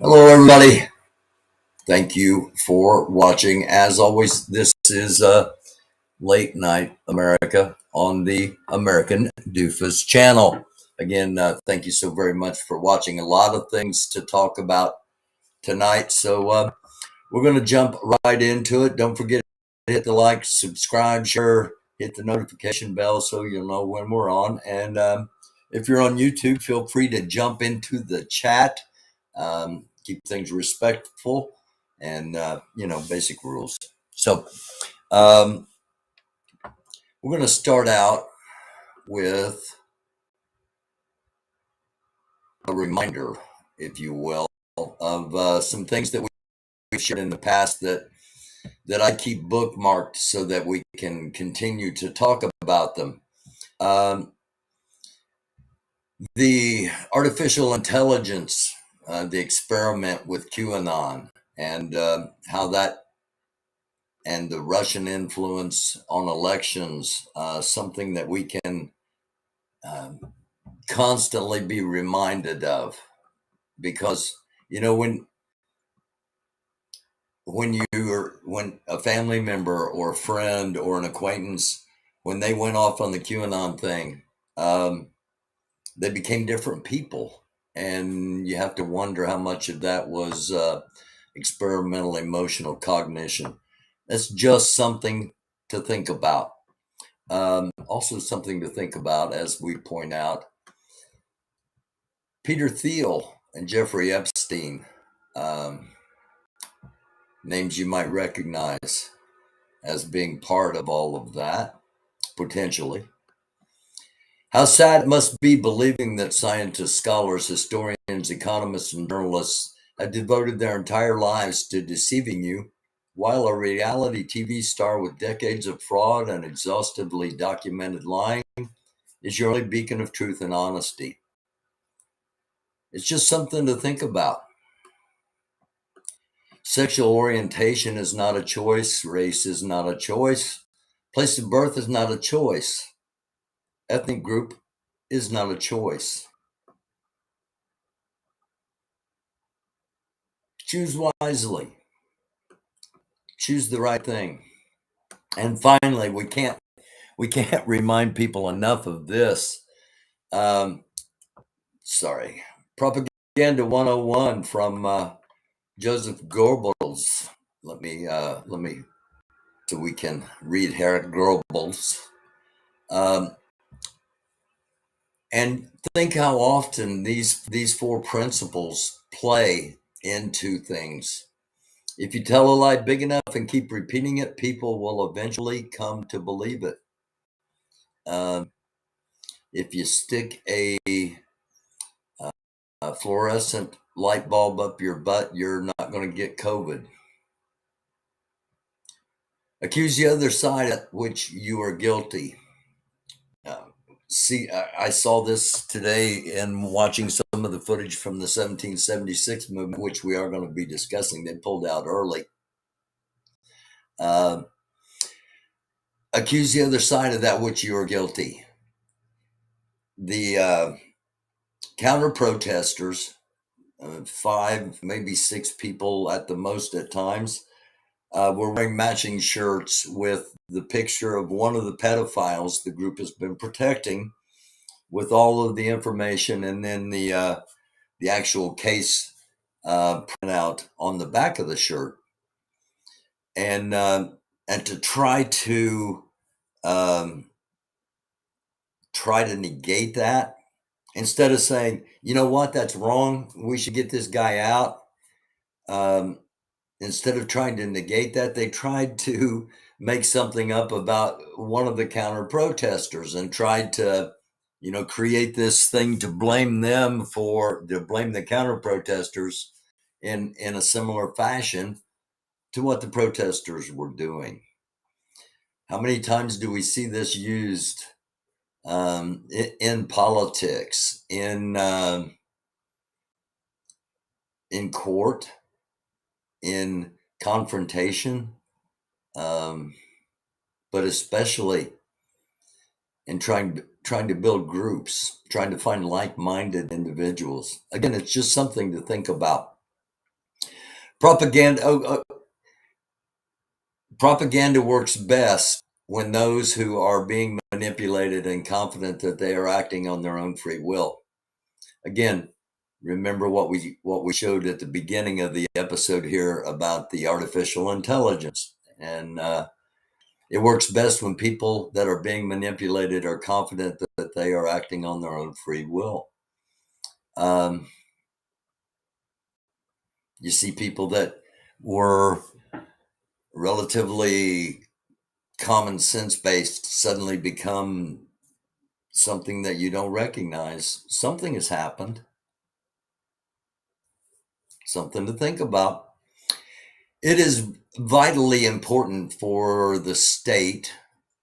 Hello, everybody. Thank you for watching. As always, this is Late Night America on the American Doofus channel. Again, thank you so very much for watching. A lot of things to talk about tonight, so we're going to jump right into it. Don't forget to hit the like, subscribe, share, hit the notification bell so you'll know when we're on. And if you're on YouTube, feel free to jump into the chat. Keep things respectful and, basic rules. So we're going to start out with a reminder, if you will, of some things that we've shared in the past that I keep bookmarked so that we can continue to talk about them. The artificial intelligence, the experiment with QAnon, and how that and the Russian influence on elections, something that we can constantly be reminded of, because when a family member or a friend or an acquaintance, when they went off on the QAnon thing, they became different people, and you have to wonder how much of that was experimental emotional cognition. That's just something to think about. Also something to think about, as we point out, Peter Thiel and Jeffrey Epstein, names you might recognize as being part of all of that, potentially. How sad it must be believing that scientists, scholars, historians, economists, and journalists have devoted their entire lives to deceiving you, while a reality TV star with decades of fraud and exhaustively documented lying is your only beacon of truth and honesty. It's just something to think about. Sexual orientation is not a choice. Race is not a choice. Place of birth is not a choice. Ethnic group is not a choice. Choose wisely. Choose the right thing. And finally, we can't remind people enough of this. Propaganda 101 from Joseph Goebbels. Let me so we can read Herrick Goebbels. And think how often these four principles play into things. If you tell a lie big enough and keep repeating it, people will eventually come to believe it. If you stick a fluorescent light bulb up your butt, you're not going to get COVID. Accuse the other side at which you are guilty. I saw this today in watching some of the footage from the 1776 movement, which we are going to be discussing. They pulled out early. Accuse the other side of that which you are guilty. The counter protesters, 5, maybe 6 people at the most at times, were wearing matching shirts with the picture of one of the pedophiles the group has been protecting, with all of the information, and then the actual case printout on the back of the shirt, and to try to negate that, instead of saying, you know what, that's wrong, we should get this guy out. Instead of trying to negate that, they tried to make something up about one of the counter protesters and tried to, create this thing to blame the counter protesters in a similar fashion to what the protesters were doing. How many times do we see this used in politics, in court, in confrontation, but especially in trying to build groups, trying to find like-minded individuals? Again, it's just something to think about. Propaganda. Propaganda works best when those who are being manipulated and confident that they are acting on their own free will. Again, remember what we showed at the beginning of the episode here about the artificial intelligence, and it works best when people that are being manipulated are confident that they are acting on their own free will. You see people that were relatively common sense based suddenly become something that you don't recognize. Something has happened. Something to think about. It is vitally important for the state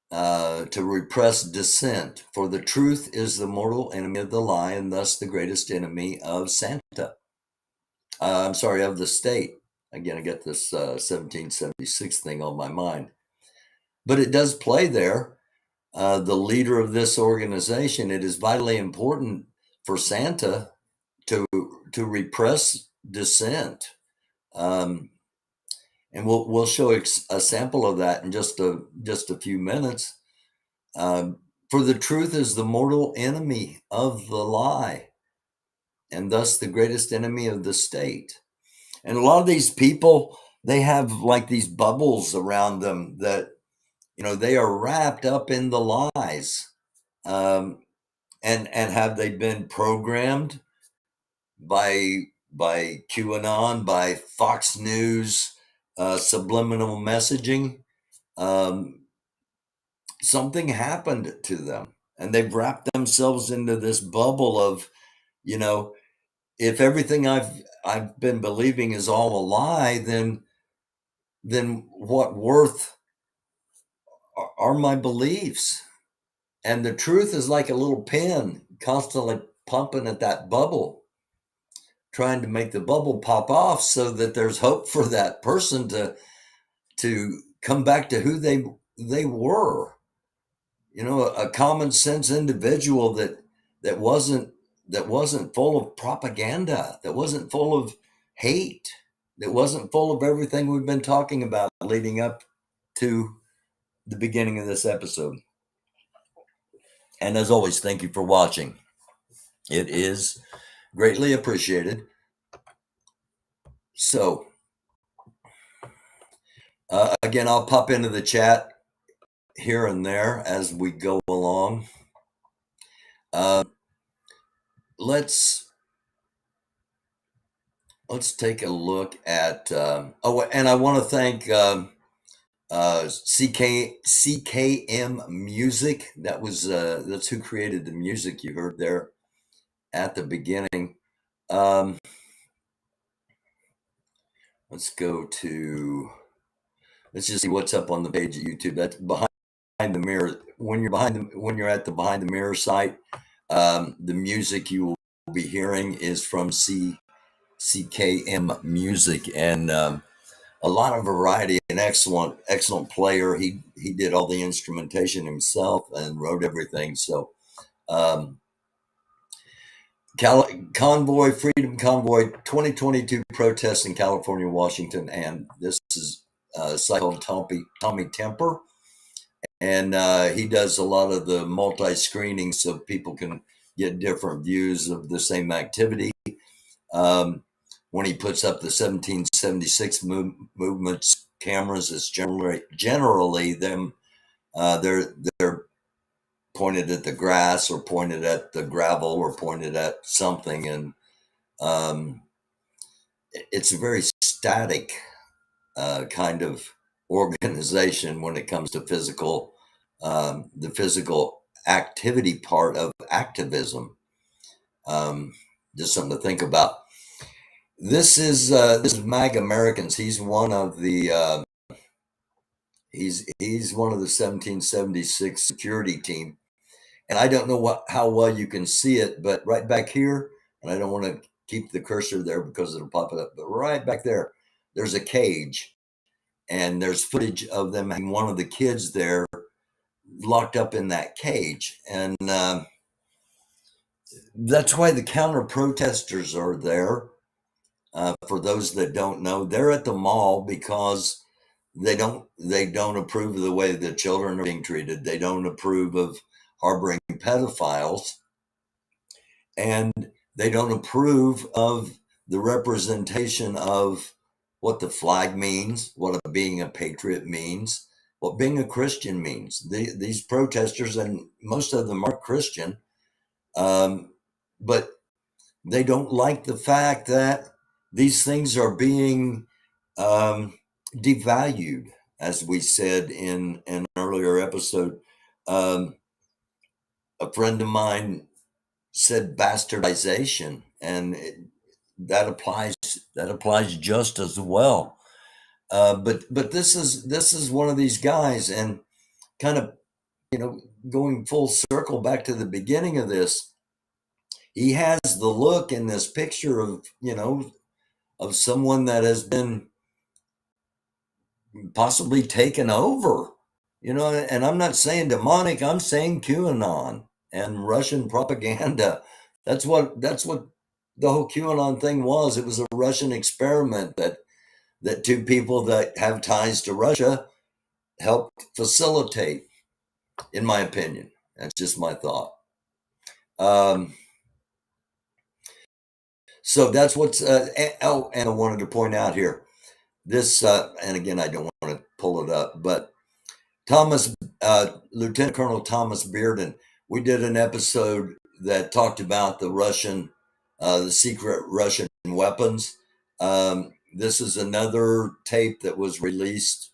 to repress dissent, for the truth is the mortal enemy of the lie, and thus the greatest enemy of Santa. I'm sorry, of the state. Again, I get this 1776 thing on my mind. But it does play there. The leader of this organization, it is vitally important for Santa to repress dissent. And we'll show a sample of that in just a few minutes. For the truth is the mortal enemy of the lie, and thus the greatest enemy of the state. And a lot of these people, they have like these bubbles around them that, they are wrapped up in the lies. And have they been programmed by QAnon, by Fox News, subliminal messaging? Something happened to them, and they've wrapped themselves into this bubble of, if everything I've been believing is all a lie, then what worth are my beliefs? And the truth is like a little pin constantly pumping at that bubble, trying to make the bubble pop off so that there's hope for that person to come back to who they were. A common sense individual that wasn't full of propaganda, that wasn't full of hate, that wasn't full of everything we've been talking about leading up to the beginning of this episode. And as always, thank you for watching. It is greatly appreciated. So, again, I'll pop into the chat here and there as we go along. Let's take a look at. And I want to thank CKM Music. That's who created the music you heard there at the beginning. Let's go to. Let's just see what's up on the page of YouTube. That's behind the mirror. When you're at the behind the mirror site, the music you will be hearing is from CKM Music, and a lot of variety. An excellent player. He did all the instrumentation himself and wrote everything. So, Freedom Convoy 2022 protests in California, Washington, and this is a site called Tommy Temper. And he does a lot of the multi-screening so people can get different views of the same activity. When he puts up the 1776 movements cameras, it's generally them. They're pointed at the grass or pointed at the gravel or pointed at something, and it's a very static kind of organization when it comes to the physical activity part of activism. Just something to think about. This is Mag Americans. He's one of the he's one of the 1776 security team, and I don't know how well you can see it, but right back here, and I don't want to keep the cursor there because it'll pop it up, but right back there, there's a cage, and there's footage of them having one of the kids there locked up in that cage, and that's why the counter protesters are there. For those that don't know, they're at the mall because they don't approve of the way the children are being treated. They don't approve of harboring pedophiles, and they don't approve of the representation of what the flag means, what being a patriot means, what being a Christian means. These protesters, and most of them are Christian, but they don't like the fact that these things are being devalued, as we said in an earlier episode. A friend of mine said bastardization, and that applies just as well. But this is one of these guys, and kind of, going full circle back to the beginning of this. He has the look in this picture of someone that has been possibly taken over, and I'm not saying demonic, I'm saying QAnon and Russian propaganda. That's what the whole QAnon thing was. It was a Russian experiment that two people that have ties to Russia helped facilitate, in my opinion. That's just my thought. So that's what's and I wanted to point out here this, and again, I don't want to pull it up, but Lieutenant Colonel Thomas Bearden, we did an episode that talked about the secret Russian weapons. This is another tape that was released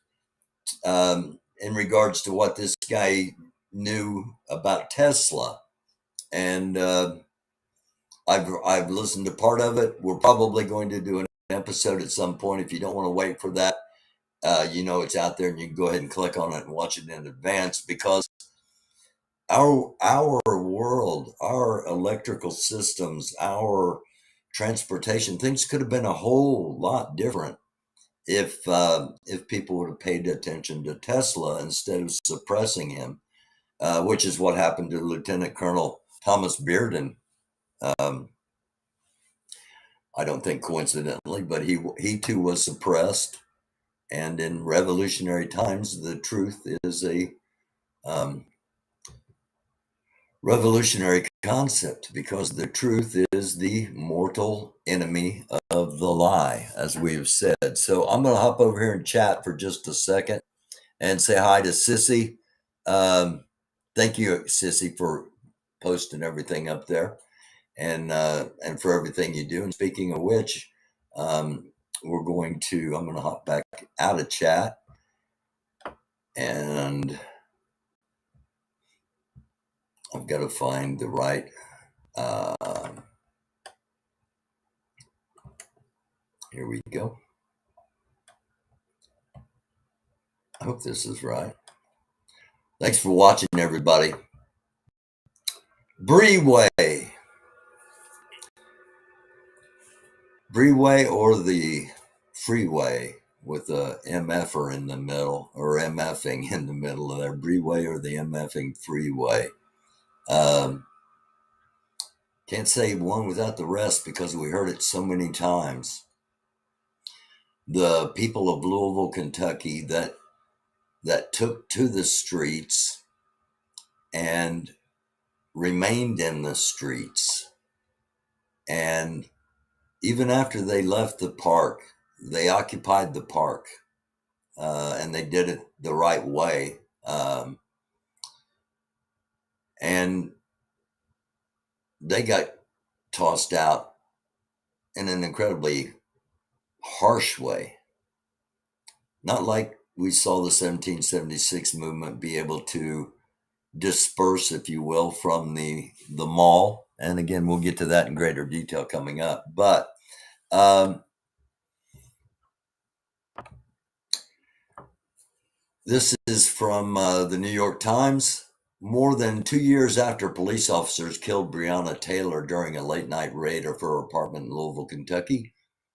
in regards to what this guy knew about Tesla, and I've listened to part of it. We're probably going to do an episode at some point. If you don't want to wait for that, it's out there, and you can go ahead and click on it and watch it in advance, because our world, our electrical systems, our transportation, things could have been a whole lot different if people would have paid attention to Tesla instead of suppressing him, which is what happened to Lieutenant Colonel Thomas Bearden. I don't think coincidentally, but he too was suppressed. And in revolutionary times, the truth is a revolutionary concept, because the truth is the mortal enemy of the lie, as we've said. So I'm going to hop over here and chat for just a second and say hi to Sissy. Thank you, Sissy, for posting everything up there, and for everything you do. And speaking of which, I'm going to hop back out of chat, and I've got to find the right here we go. I hope this is right. Thanks for watching, everybody. BREEWAY. BREEWAY, or the freeway with a MFer in the middle, or MFing in the middle of there. BREEWAY, or the MFing freeway. Can't say one without the rest, because we heard it so many times. The people of Louisville, Kentucky, that took to the streets and remained in the streets, and even after they left the park, they occupied the park, and they did it the right way, and they got tossed out in an incredibly harsh way. Not like we saw the 1776 movement be able to disperse, if you will, from the mall. And again, we'll get to that in greater detail coming up. But this is from the New York Times. More than 2 years after police officers killed Breonna Taylor during a late-night raid of her apartment in Louisville, Kentucky,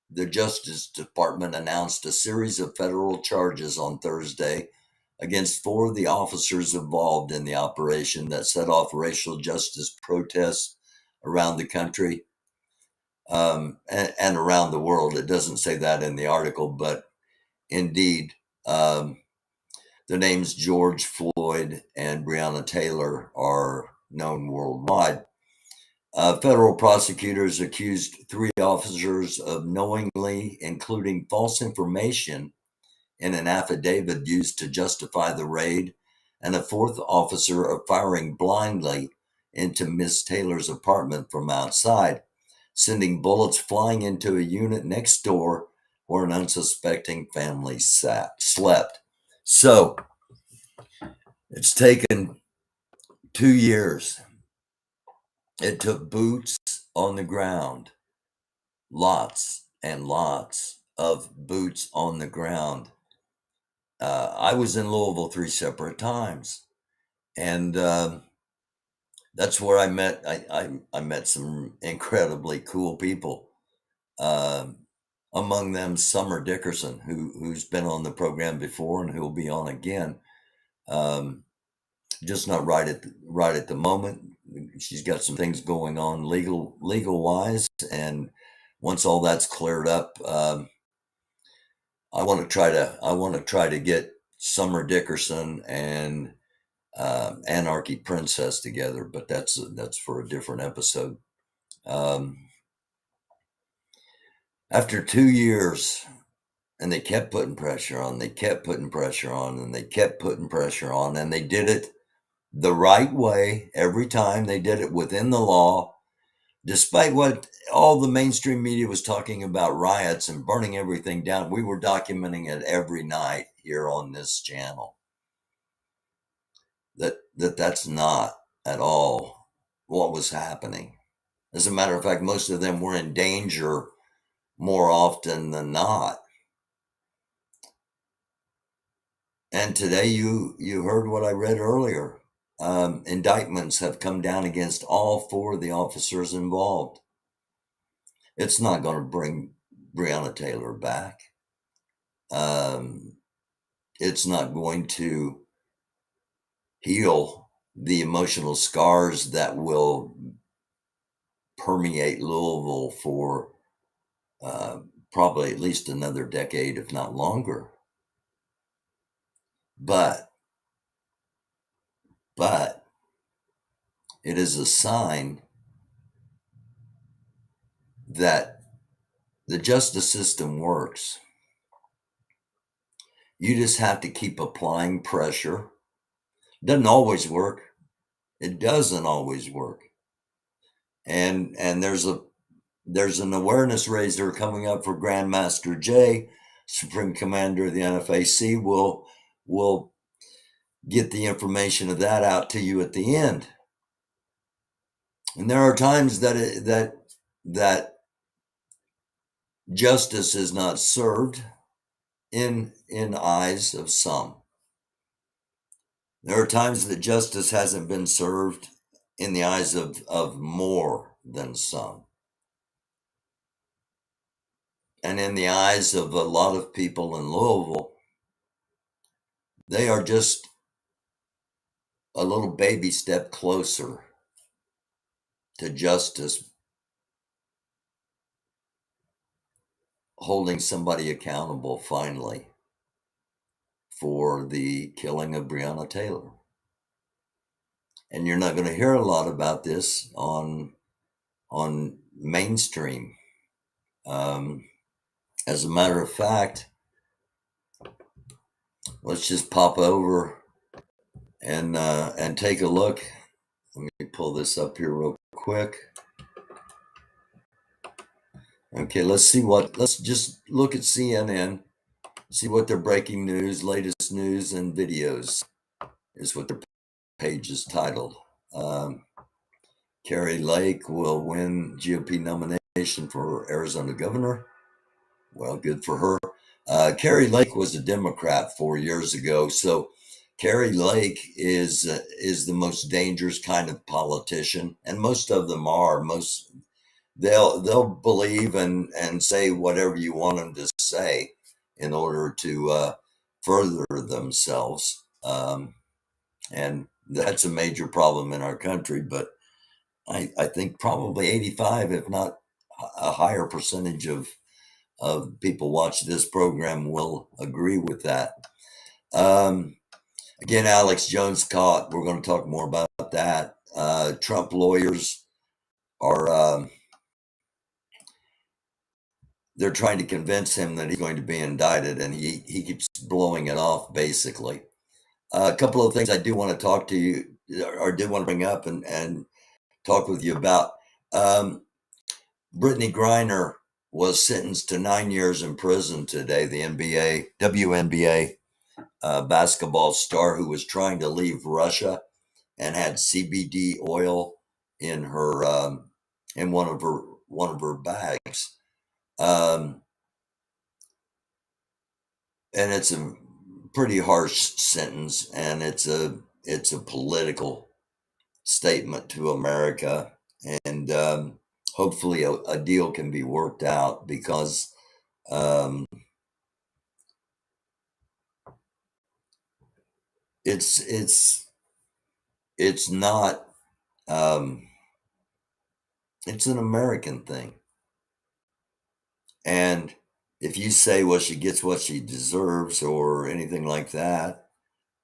the Justice Department announced a series of federal charges on Thursday against 4 of the officers involved in the operation that set off racial justice protests around the country. and around the world. It doesn't say that in the article, but indeed, the names George Floyd and Breonna Taylor are known worldwide. Federal prosecutors accused 3 officers of knowingly including false information in an affidavit used to justify the raid, and a 4th officer of firing blindly into Miss Taylor's apartment from outside, sending bullets flying into a unit next door where an unsuspecting family slept. So it's taken 2 years. It took boots on the ground, lots and lots of boots on the ground. I was in Louisville 3 separate times, and that's where I met. I met some incredibly cool people. Among them, Summer Dickerson, who's been on the program before and who'll be on again. Just not right at the moment. She's got some things going on legal wise, and once all that's cleared up, I want to try to get Summer Dickerson and Anarchy Princess together, but that's for a different episode. After 2 years, and they kept putting pressure on, they kept putting pressure on, and they kept putting pressure on, and they did it the right way every time. They did it within the law, despite what all the mainstream media was talking about riots and burning everything down. We were documenting it every night here on this channel. That's not at all what was happening. As a matter of fact, most of them were in danger more often than not. And today you heard what I read earlier. Indictments have come down against all 4 of the officers involved. It's not going to bring Breonna Taylor back. It's not going to heal the emotional scars that will permeate Louisville for probably at least another decade, if not longer. But it is a sign that the justice system works. You just have to keep applying pressure. Doesn't always work. It doesn't always work. And there's an awareness raiser coming up for Grandmaster Jay, Supreme Commander of the NFAC. Will get the information of that out to you at the end. And there are times that justice is not served in eyes of some. There are times that justice hasn't been served in the eyes of more than some. And in the eyes of a lot of people in Louisville, they are just a little baby step closer to justice holding somebody accountable finally for the killing of Breonna Taylor. And you're not going to hear a lot about this on mainstream. As a matter of fact, let's just pop over and take a look. Let me pull this up here real quick. Okay, let's just look at CNN, see what their breaking news, latest news and videos is what their page is titled. Kari Lake will win GOP nomination for Arizona governor. Well, good for her. Kari Lake was a Democrat 4 years ago, so Kari Lake is the most dangerous kind of politician, and most of them are. They'll believe and say whatever you want them to say in order to further themselves, and that's a major problem in our country. But I think probably 85, if not a higher percentage of people watch this program will agree with that. Again, Alex Jones caught. We're going to talk more about that. Trump lawyers are they're trying to convince him that he's going to be indicted, and he keeps blowing it off, basically. A couple of things I do want to talk to you, or did want to bring up and talk with you about. Brittany Griner was sentenced to 9 years in prison today. The WNBA basketball star who was trying to leave Russia and had CBD oil in her in one of her bags. And it's a pretty harsh sentence, and it's a political statement to America, and hopefully a deal can be worked out, because it's not it's an American thing. And if you say, well, she gets what she deserves or anything like that,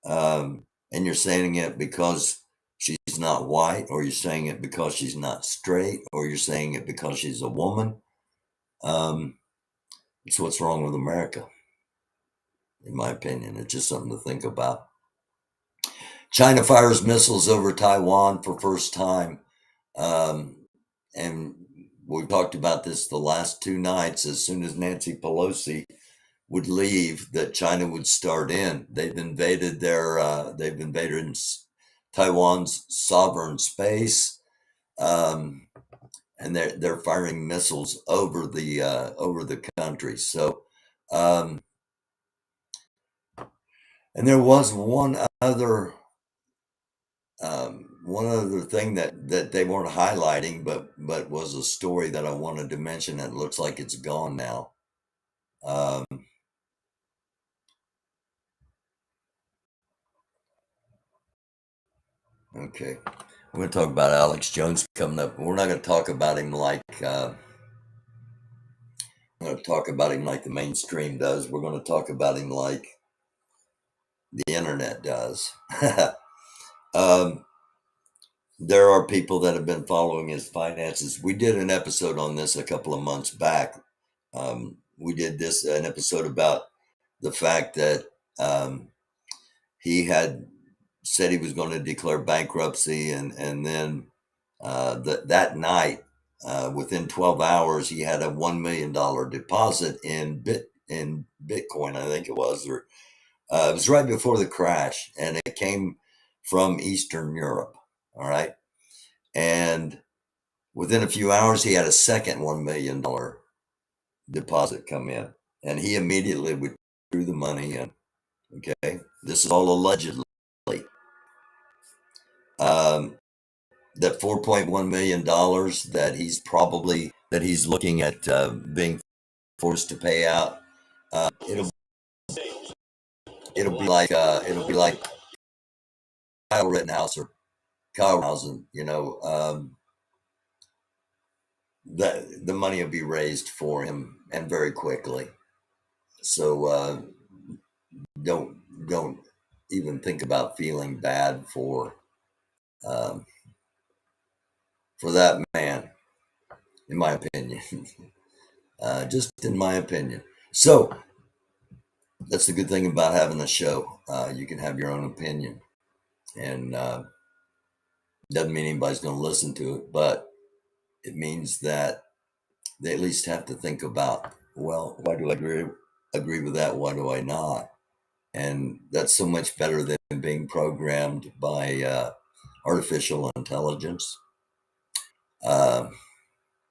and you're saying it because she's not white, or you're saying it because she's not straight, or you're saying it because she's a woman, it's what's wrong with America, in my opinion. It's just something to think about. China fires missiles over Taiwan for first time. And we've talked about this the last two nights. As soon as Nancy Pelosi would leave, that China would start in. They've invaded Taiwan's sovereign space, and they're firing missiles over the country. So, and there was one other thing that they weren't highlighting, but was a story that I wanted to mention. It looks like it's gone now. Okay, we're going to talk about Alex Jones coming up. We're not going to talk about him like I'm going to talk about him like the mainstream does. We're going to talk about him like the internet does. There are people that have been following his finances. We did an episode on this a couple of months back. We did an episode about the fact that he had said he was going to declare bankruptcy, and then that night, within 12 hours, he had a $1 million deposit in Bitcoin, I think it was, or it was right before the crash, and it came from Eastern Europe. All right. And within a few hours, he had a second $1 million deposit come in, and he immediately withdrew the money. And okay, this is all allegedly. That $4.1 million that he's looking at being forced to pay out. It'll be like Kyle Rittenhouse or Kyle Rittenhouse, the money will be raised for him, and very quickly. So don't even think about feeling bad for that man, in my opinion. Just in my opinion. So that's the good thing about having a show. You can have your own opinion, and doesn't mean anybody's going to listen to it, but it means that they at least have to think about, well, why do I agree with that? Why do I not? And that's so much better than being programmed by artificial intelligence.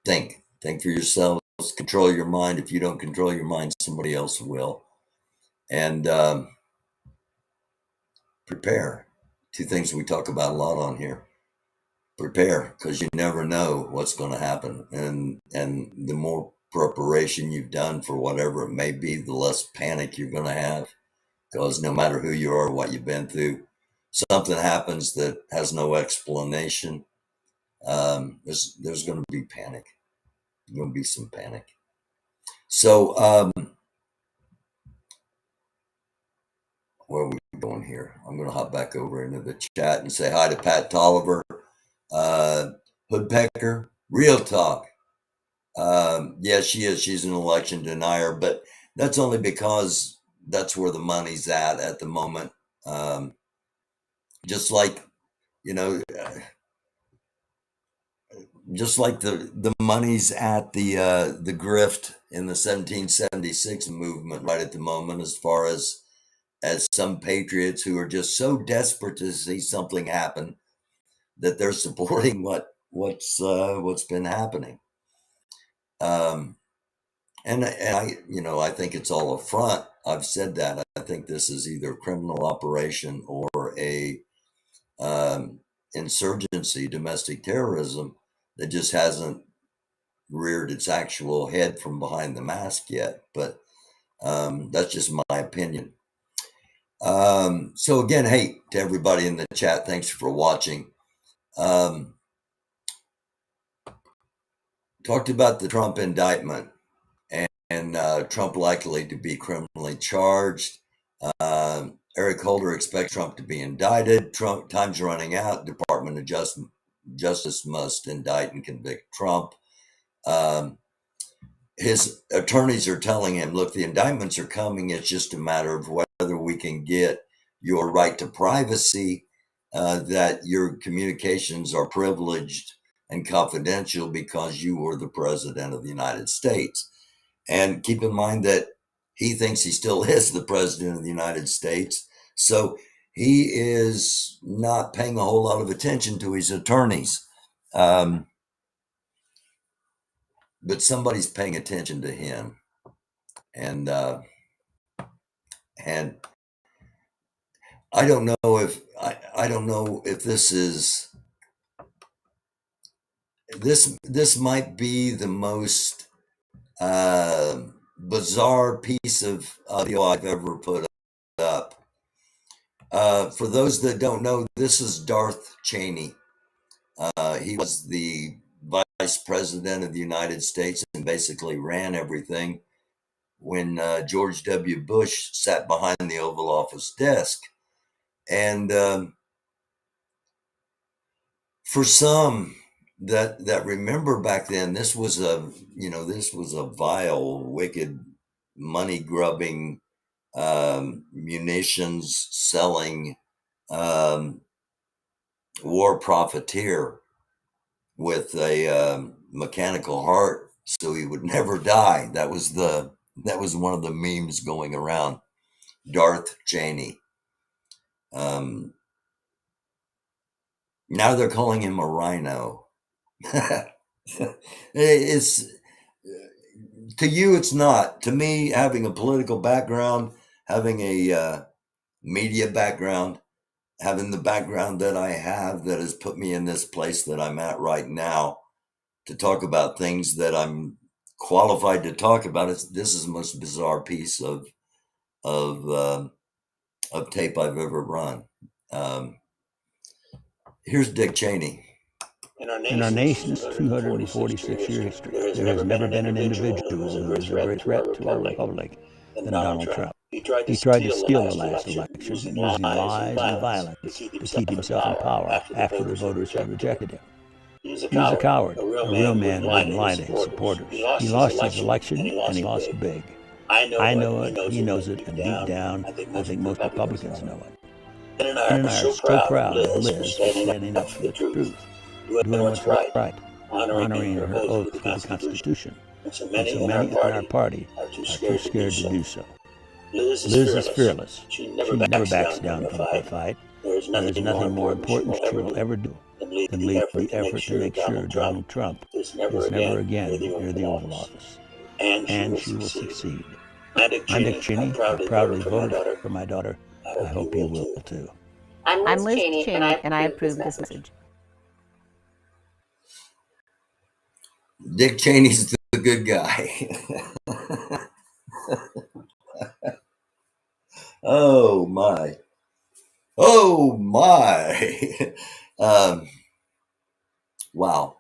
Think for yourselves. Control your mind. If you don't control your mind, somebody else will. And prepare. Two things we talk about a lot on here. Prepare, because you never know what's going to happen, and the more preparation you've done for whatever it may be, the less panic you're going to have, because no matter who you are, what you've been through, something happens that has no explanation. There's going to be panic. Going to be some panic. So, where are we going here? I'm going to hop back over into the chat and say hi to Pat Tolliver, Hoodpecker, Real Talk. Yeah, she is. She's an election denier, but that's only because that's where the money's at the moment. Just like, you know, just like the money's at the grift in the 1776 movement right at the moment, as far as some patriots who are just so desperate to see something happen that they're supporting what's been happening. And I, I think it's all a front. I've said that. I think this is either a criminal operation or a insurgency, domestic terrorism that just hasn't reared its actual head from behind the mask yet. But that's just my opinion. So again, hey, to everybody in the chat, thanks for watching. Talked about the Trump indictment and Trump likely to be criminally charged. Eric Holder expects Trump to be indicted. Trump, time's running out. Department of Justice must indict and convict Trump. His attorneys are telling him, look, the indictments are coming. It's just a matter of whether we can get your right to privacy, that your communications are privileged and confidential because you were the president of the United States. And keep in mind that he thinks he still is the president of the United States. So he is not paying a whole lot of attention to his attorneys. But somebody's paying attention to him. And I don't know if I don't know if this might be the most bizarre piece of audio I've ever put up. For those that don't know, this is Darth Cheney. He was the vice president of the United States and basically ran everything when George W. Bush sat behind the Oval Office desk. And for some that remember back then, this was a vile, wicked, money grubbing, munitions selling, war profiteer with a mechanical heart, so he would never die. That was one of the memes going around. Darth Cheney. Now they're calling him a rhino. It's to you, it's not. To me, having a political background, having a media background, having the background that I have that has put me in this place that I'm at right now to talk about things that I'm qualified to talk about. This is the most bizarre piece of tape I've ever run. Here's Dick Cheney. In our nation's 246-year history, there has never been an individual who is a greater threat to our republic than Donald Trump. He tried to steal the last election using lies and violence to keep himself in power after the voters had rejected him. He's a coward. A real man wouldn't lie to his supporters. He lost his election, and he lost big. I know it, he knows it, and deep down, I think most Republicans know it. Ken and I are so proud of Liz for standing up for the truth, doing what's right, honoring her oath to the Constitution. And so many in our party are too scared to do so. Liz is fearless. She never backs down from a fight. There is nothing more important she will ever do than lead the effort to make sure Donald Trump is never again near the Oval Office. And she will succeed. I'm Dick Cheney. I proudly voted for my daughter. I hope you will too. I'm Liz Cheney, and I approve this message. Dick Cheney's the good guy. Oh my. Oh my. Wow.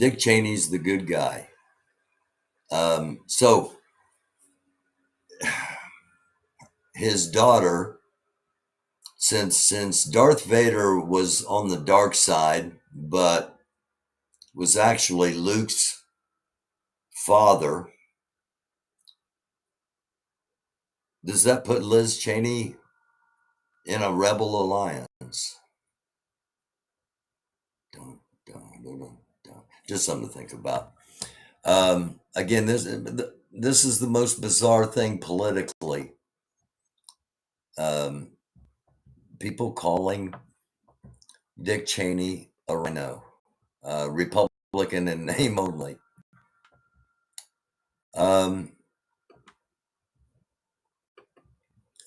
Dick Cheney's the good guy. So his daughter, since Darth Vader was on the dark side, but was actually Luke's father, does that put Liz Cheney in a rebel alliance? Just something to think about. Again, this is the most bizarre thing politically. People calling Dick Cheney a rhino, Republican in name only. I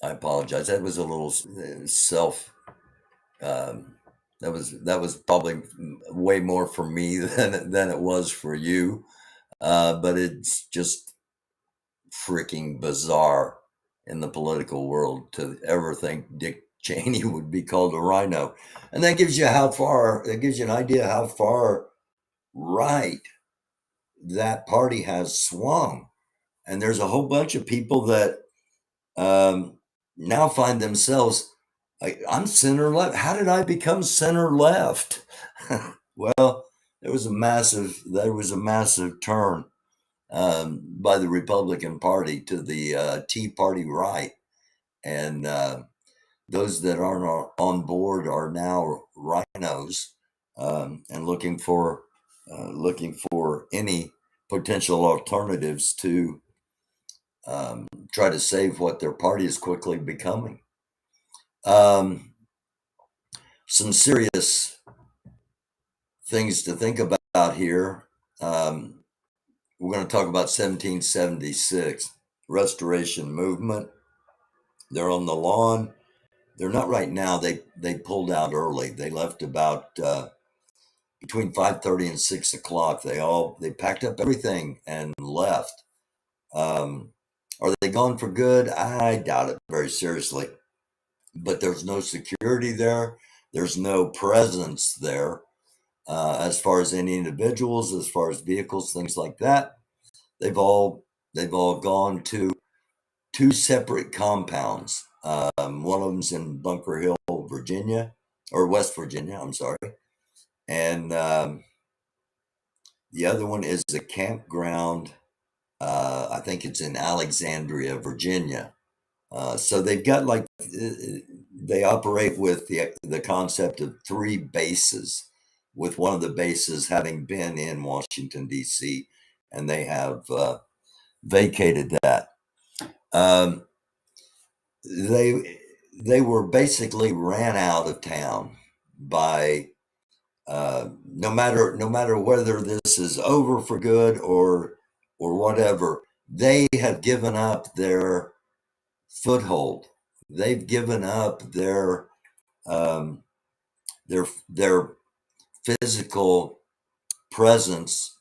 apologize. That was a little that was probably way more for me than it was for you. But it's just freaking bizarre in the political world to ever think Dick Cheney would be called a rhino. And that gives you an idea how far right that party has swung. And there's a whole bunch of people that now find themselves, I'm center left. How did I become center left? Well, there was a massive turn by the Republican Party to the Tea Party right, and those that aren't on board are now rhinos, and looking for any potential alternatives to try to save what their party is quickly becoming. Some serious things to think about here. We're going to talk about 1776 Restoration Movement. They're on the lawn. They're not right now. They pulled out early. They left about between 5:30 and 6 o'clock. They packed up everything and left. Are they gone for good? I doubt it very seriously. But there's no security there. There's no presence there as far as any individuals, as far as vehicles, things like that. They've all gone to two separate compounds. One of them's in Bunker Hill, Virginia, or West Virginia, I'm sorry. And the other one is a campground. I think it's in Alexandria, Virginia. So they've got they operate with the concept of three bases, with one of the bases having been in Washington, D.C., and they have vacated that. They were basically ran out of town by no matter whether this is over for good or whatever. They have given up their foothold. They've given up their physical presence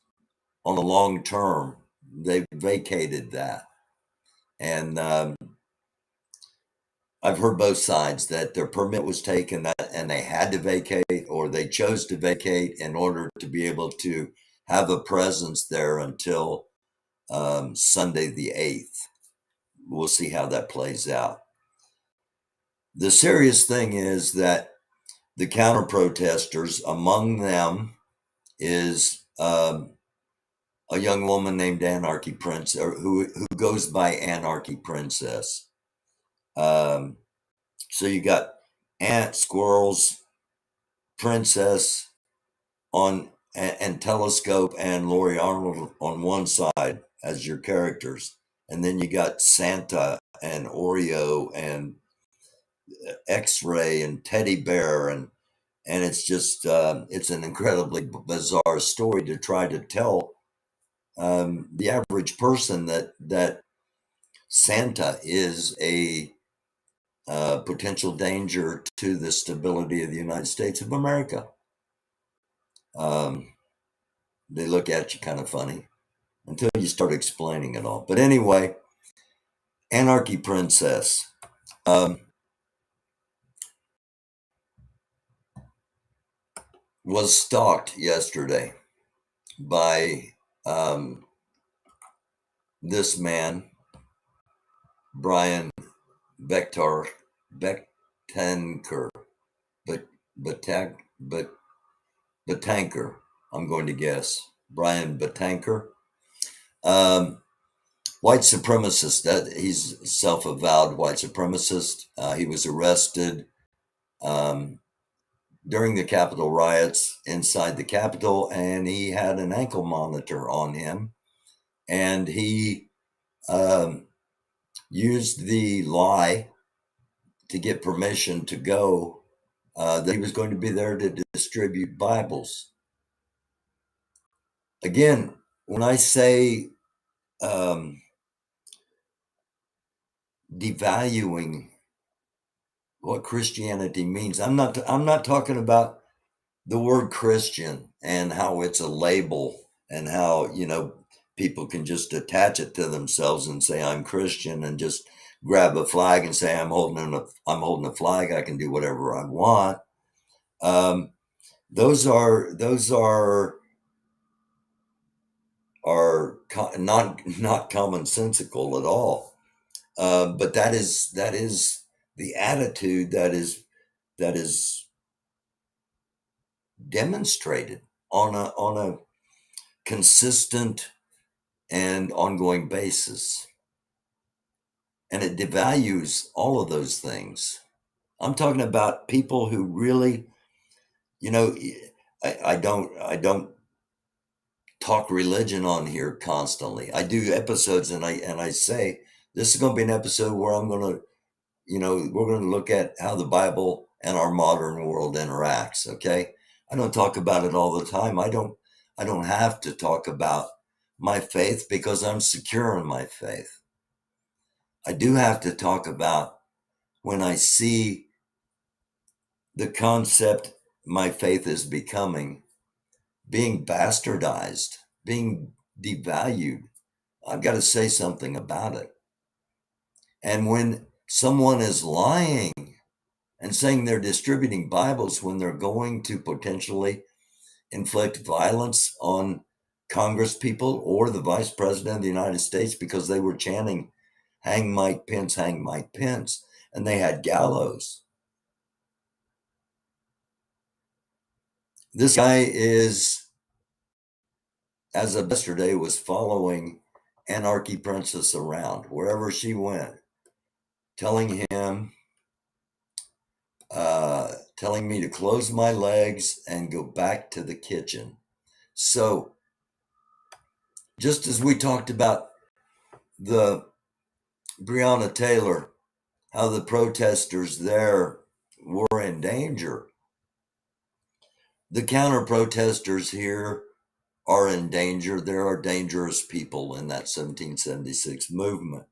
on the long term. They've vacated that, and I've heard both sides that their permit was taken and they had to vacate, or they chose to vacate in order to be able to have a presence there until Sunday the 8th. We'll see how that plays out. The serious thing is that the counter protesters, among them is a young woman named Anarchy Prince, or who goes by Anarchy Princess. So you got ant, squirrels, princess and telescope and Lori Arnold on one side as your characters, and then you got Santa and Oreo and X-ray and teddy bear, and it's just it's an incredibly bizarre story to try to tell the average person that Santa is a potential danger to the stability of the United States of America. They look at you kind of funny until you start explaining it all. But anyway, Anarchy Princess. Was stalked yesterday by this man, Brian Betanker, Betanker, I'm going to guess. Brian Betanker. White supremacist, that he's self-avowed white supremacist. He was arrested during the Capitol riots inside the Capitol, and he had an ankle monitor on him, and he used the lie to get permission to go, that he was going to be there to distribute Bibles. Again, when I say devaluing what Christianity means, I'm not talking about the word Christian and how it's a label and how, people can just attach it to themselves and say I'm Christian and just grab a flag and say I'm holding a flag. I can do whatever I want. Those are not commonsensical at all. But that is the attitude that is demonstrated on a consistent and ongoing basis, and it devalues all of those things. I'm talking about people who really, I don't talk religion on here constantly. I do episodes, and I say this is going to be an episode where I'm going to, we're going to look at how the Bible and our modern world interacts. Okay, I don't talk about it all the time. I don't have to talk about my faith because I'm secure in my faith. I do have to talk about when I see the concept my faith is becoming being bastardized, being devalued. I've got to say something about it. And when someone is lying and saying they're distributing Bibles when they're going to potentially inflict violence on Congress people or the Vice President of the United States because they were chanting, "Hang Mike Pence, hang Mike Pence," and they had gallows. This guy is, as of yesterday, was following Anarchy Princess around wherever she went, telling me to close my legs and go back to the kitchen. So, just as we talked about the Breonna Taylor, how the protesters there were in danger, the counter protesters here are in danger. There are dangerous people in that 1776 movement.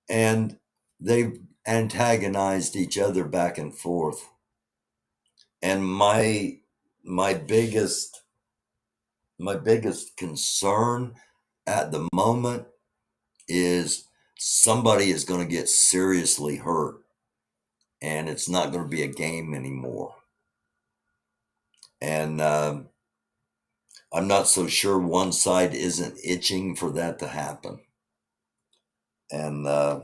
And they've antagonized each other back and forth. And my biggest concern at the moment is somebody is going to get seriously hurt, and it's not going to be a game anymore. And I'm not so sure one side isn't itching for that to happen. And I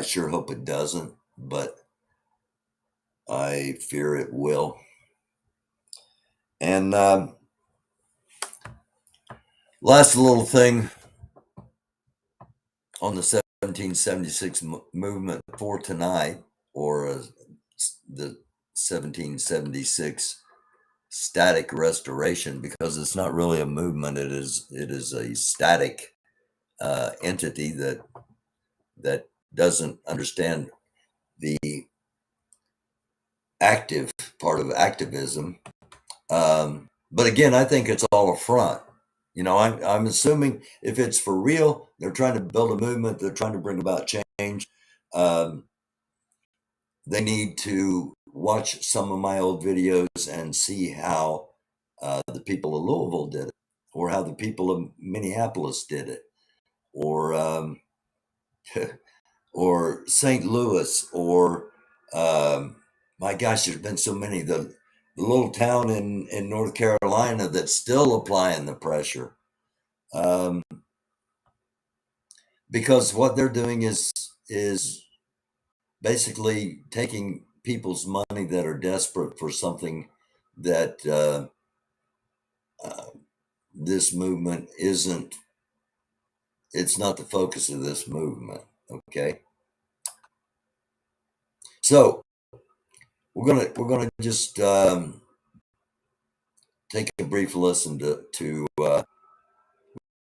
sure hope it doesn't, but I fear it will. And last little thing on the 1776 movement for tonight, or the 1776 static restoration, because it's not really a movement. It is a static entity that doesn't understand the active part of activism. But again, I think it's all a front. I'm assuming if it's for real, they're trying to build a movement, they're trying to bring about change. They need to watch some of my old videos and see how the people of Louisville did it, or how the people of Minneapolis did it, or or St. Louis, or my gosh, there's been so many. The little town in North Carolina that's still applying the pressure. Because what they're doing is basically taking people's money that are desperate for something that this movement isn't. It's not the focus of this movement. Okay, so we're gonna just take a brief listen to a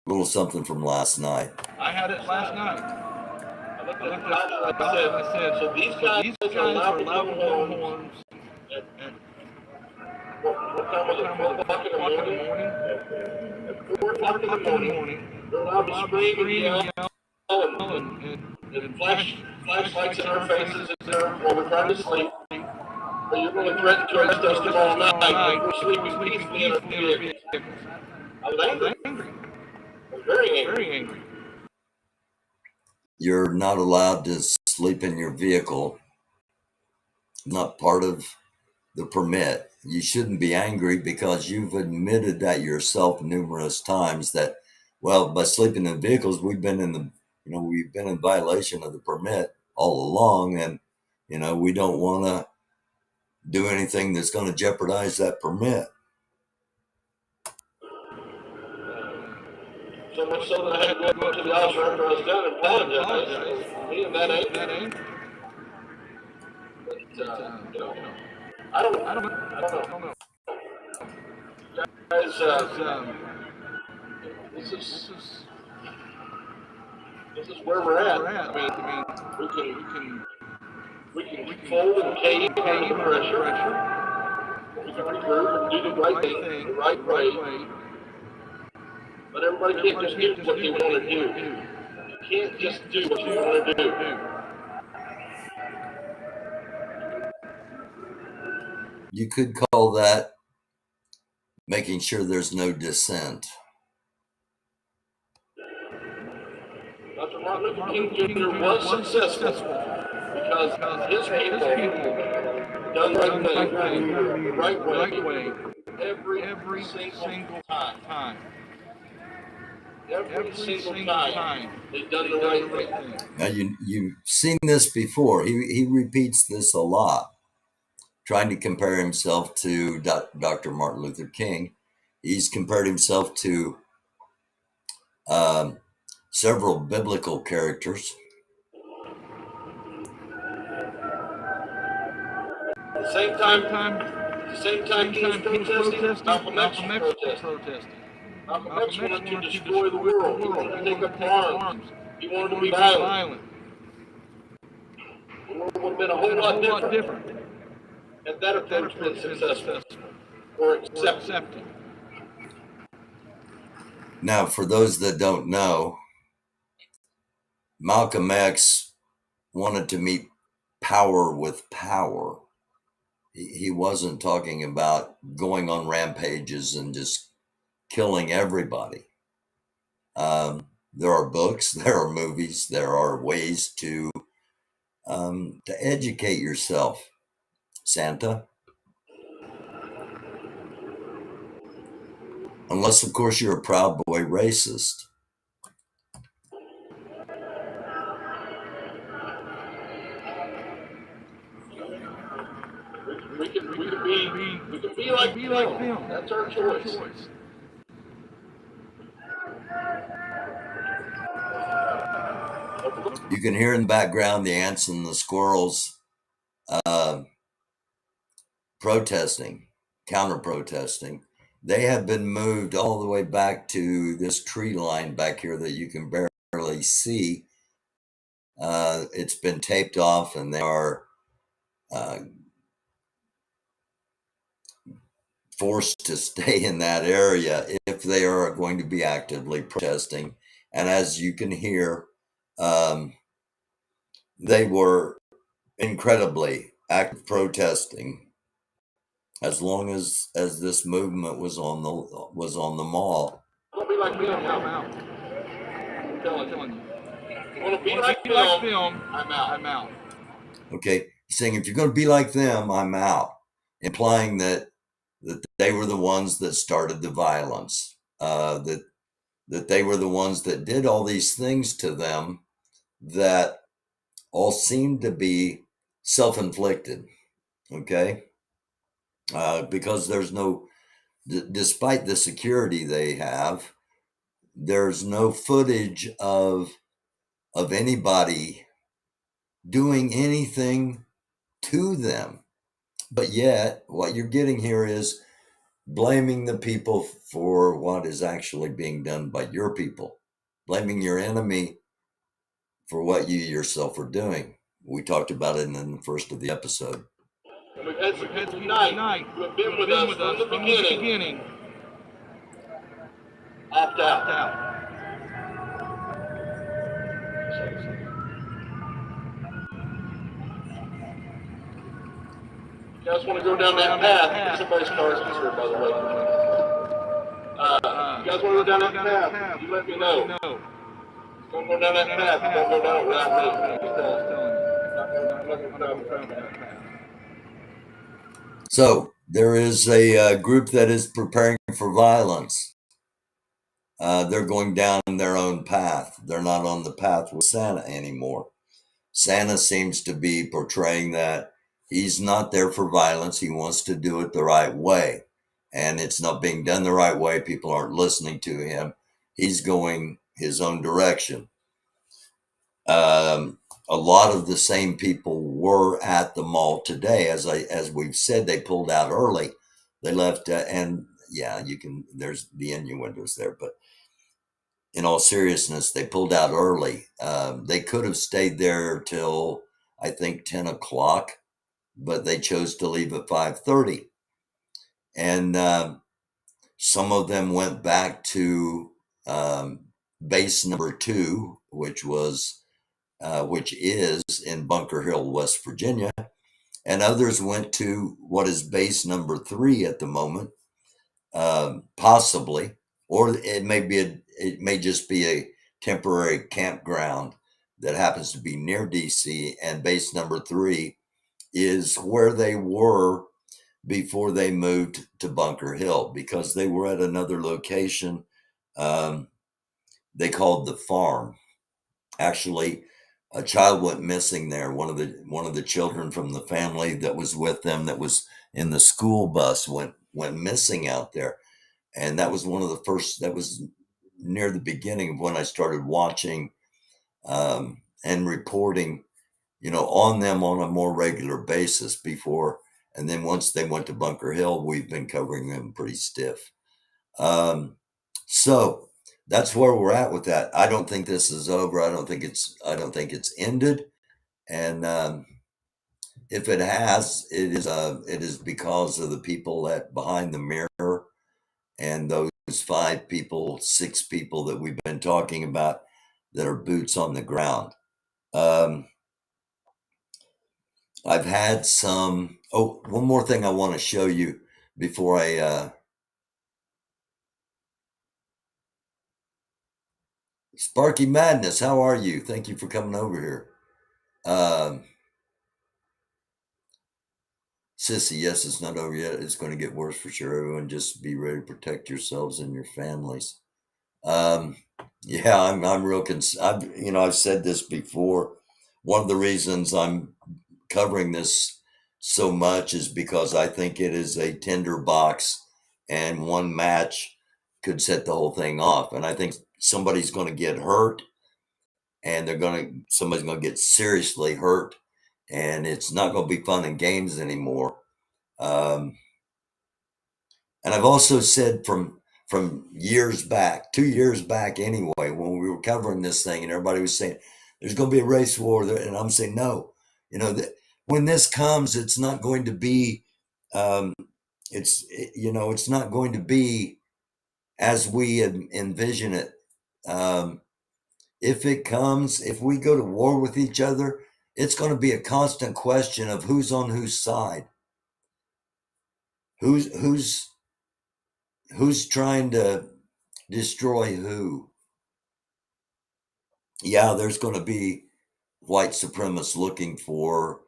little something from last night. I had it last night. I said, so these guys are allowed to blow horns at what time was it? 12 o'clock in the morning? At 4 o'clock in the morning, they're allowed to scream and yell and flash lights in our faces while we're trying to sleep. But you're going to threaten to arrest us tomorrow night when we're sleeping peacefully in our vehicles. I was angry. I was very angry. You're not allowed to sleep in your vehicle. Not part of the permit. You shouldn't be angry because you've admitted that yourself numerous times that, well, by sleeping in vehicles, we've been in violation of the permit all along, and we don't want to do anything that's going to jeopardize that permit. So much so that I had to go up to the officer after I was done and apologize. Me and that angry. But, I don't know. Guys, this is where we're at. I mean, we can fold and cave under the pressure. We can regroup and do the right thing, the right way. But everybody can't just do what you want to do. You can't just do what you want to do. You could call that making sure there's no dissent. Dr. Martin Luther King Jr. was successful because his people done the right way every single time. Every single time they've done the right thing. Now you've seen this before. He repeats this a lot, trying to compare himself to Dr. Martin Luther King. He's compared himself to several biblical characters. At the same time he was protesting, Malcolm X was protesting. Malcolm X wanted to destroy the world. He wanted to take up arms. He wanted to be violent. The world would have been a whole lot different had that approach been successful or accepted. Now, for those that don't know, Malcolm X wanted to meet power with power. He wasn't talking about going on rampages and just killing everybody. There are books, there are movies, there are ways to educate yourself, Santa. Unless, of course, you're a Proud Boy racist. We can be like them. That's our choice. You can hear in the background the ants and the squirrels protesting, counter-protesting. They have been moved all the way back to this tree line back here that you can barely see. It's been taped off, and they are forced to stay in that area if they are going to be actively protesting. And as you can hear, they were incredibly active protesting as long as this movement was on the mall. Don't be like them, I'm out. I'm telling you. You want to be like them, I'm out. Okay, he's saying if you're going to be like them, I'm out, implying that that they were the ones that started the violence, that they were the ones that did all these things to them that all seemed to be self-inflicted. Okay, because there's no, despite the security they have, there's no footage of anybody doing anything to them. But yet, what you're getting here is blaming the people for what is actually being done by your people, blaming your enemy for what you yourself are doing. We talked about it in the first of the episode. We've had some people tonight who have been with us from the beginning. Opt out. You guys want to go down that path? Somebody's car is here, by the way. You guys want to go down that path? You let me know. Don't go down that path. Don't go down it without me. So there is a group that is preparing for violence. They're going down their own path. They're not on the path with Santa anymore. Santa seems to be portraying that he's not there for violence. He wants to do it the right way. And it's not being done the right way. People aren't listening to him. He's going his own direction. A lot of the same people were at the mall today. As we've said, they pulled out early. They left, and yeah, there's the innuendos there, but in all seriousness, they pulled out early. They could have stayed there till, I think, 10 o'clock, but they chose to leave at 5:30. And some of them went back to base number 2, which is in Bunker Hill, West Virginia. And others went to what is base number 3 at the moment, possibly, or it may just be a temporary campground that happens to be near DC, and base number 3 is where they were before they moved to Bunker Hill, because they were at another location they called the farm. Actually, a child went missing there. One of the children from the family that was with them, that was in the school bus, went missing out there. And that was one of the first, that was near the beginning of when I started watching and reporting, on them on a more regular basis before. And then once they went to Bunker Hill, we've been covering them pretty stiff. So that's where we're at with that. I don't think this is over. I don't think it's ended. And if it has, it is because of the people behind the mirror, and those 5 people, 6 people that we've been talking about that are boots on the ground. I've had some. Oh, one more thing I want to show you before I. Sparky Madness, how are you? Thank you for coming over here. Sissy, yes, it's not over yet. It's going to get worse for sure. Everyone, just be ready to protect yourselves and your families. Yeah, I'm real concerned. I've said this before. One of the reasons I'm covering this so much is because I think it is a tinderbox, and one match could set the whole thing off. And I think somebody's going to get hurt, and somebody's going to get seriously hurt, and it's not going to be fun and games anymore. And I've also said from years back, 2 years back anyway, when we were covering this thing, and everybody was saying there's going to be a race war, and I'm saying no. When this comes, it's not going to be. It's not going to be as we envision it. If it comes, if we go to war with each other, it's going to be a constant question of who's on whose side. Who's trying to destroy who? Yeah, there's going to be white supremacists looking for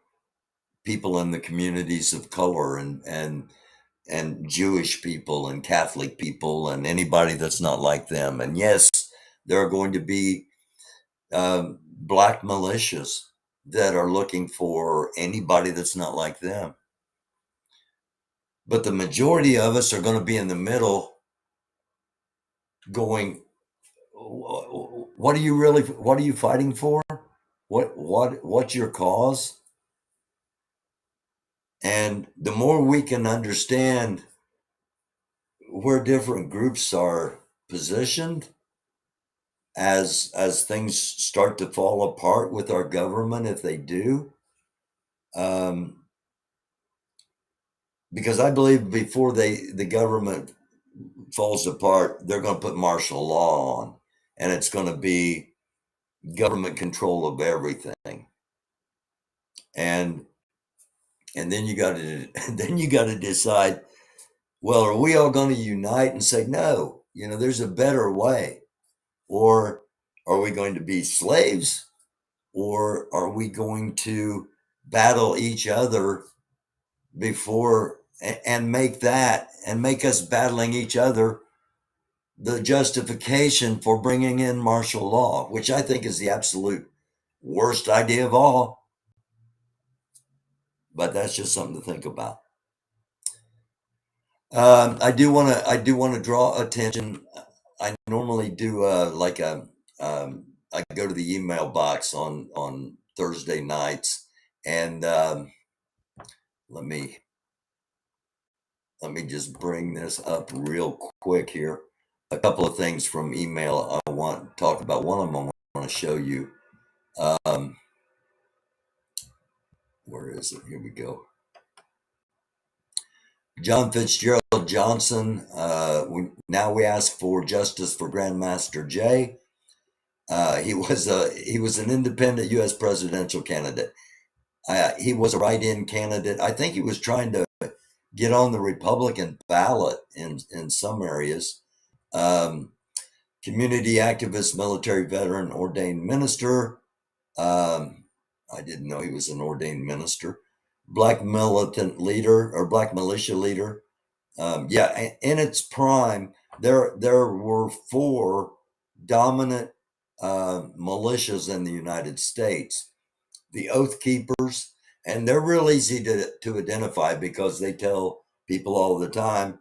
people in the communities of color, and Jewish people and Catholic people and anybody that's not like them. And yes, there are going to be black militias that are looking for anybody that's not like them. But the majority of us are going to be in the middle going, what are you fighting for? What's your cause? And the more we can understand where different groups are positioned as things start to fall apart with our government, if they do, because I believe before the government falls apart, they're going to put martial law on, and it's going to be government control of everything. And then you got to decide, well, are we all going to unite and say, no, there's a better way? Or are we going to be slaves? Or are we going to battle each other before and make us battling each other the justification for bringing in martial law, which I think is the absolute worst idea of all. But that's just something to think about. I do want to draw attention. I normally do I go to the email box on Thursday nights, and let me just bring this up real quick here. A couple of things from email I want to talk about. One of them I want to show you. Where is it? Here we go. John Fitzgerald Johnson. We ask for justice for Grandmaster Jay. He was an independent U.S. presidential candidate. He was a write-in candidate. I think he was trying to get on the Republican ballot in some areas. Community activist, military veteran, ordained minister. I didn't know he was an ordained minister. Black militant leader or black militia leader. In its prime, there were 4 dominant militias in the United States. The Oath Keepers, and they're real easy to identify because they tell people all the time,